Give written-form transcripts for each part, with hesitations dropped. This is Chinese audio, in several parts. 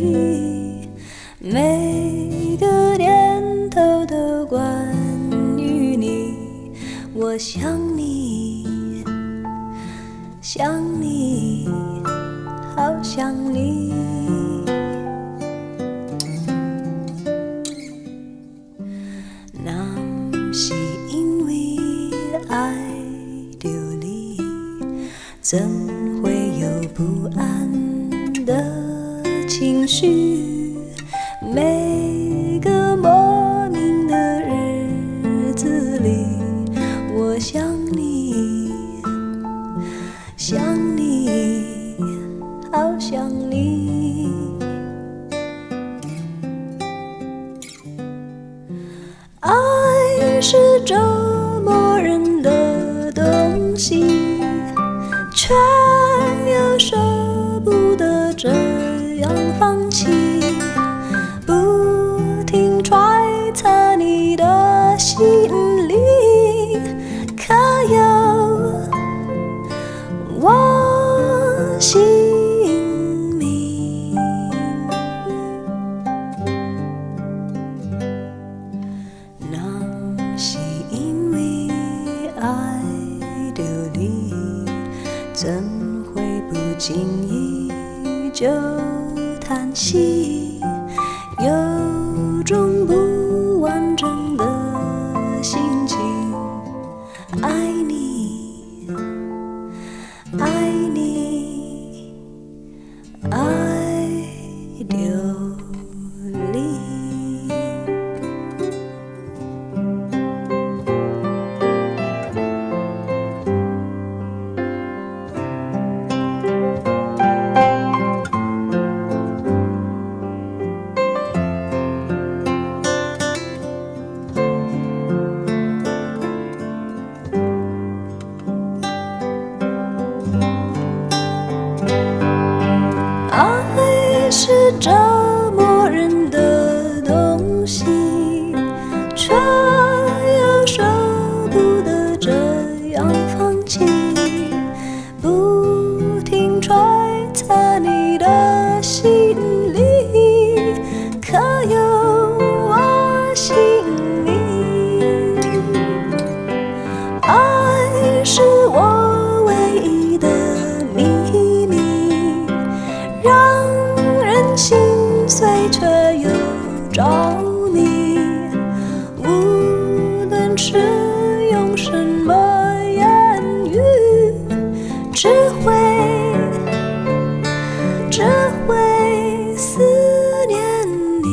里，每个念头都关于你。我想你，想你，好想你。那是因为爱着你，怎会有不安的情绪？每个莫名的日子里，我想你，想你，好想你。爱是折磨人的东西，却又舍不得这样放弃，不停揣测你的心里，可有我姓名？那是因为爱着你，怎会不经意就叹息，有种不完整的心情。爱你，爱你，爱着你。爱是折磨人的东西，却又舍不得这样放弃，不停揣测你的心里，可有我姓名？爱是我唯一的秘密，让人心碎却又着迷，无论是用什么言语，只会思念你。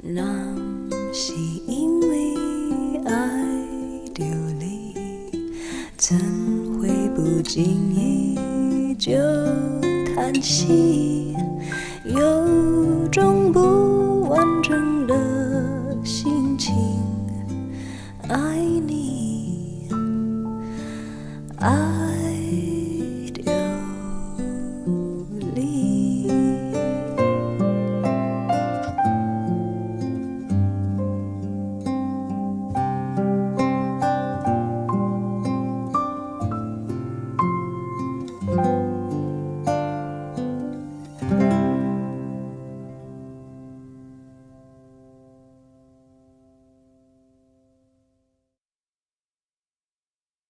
那是因为爱着你，怎会不经意就叹息，有种不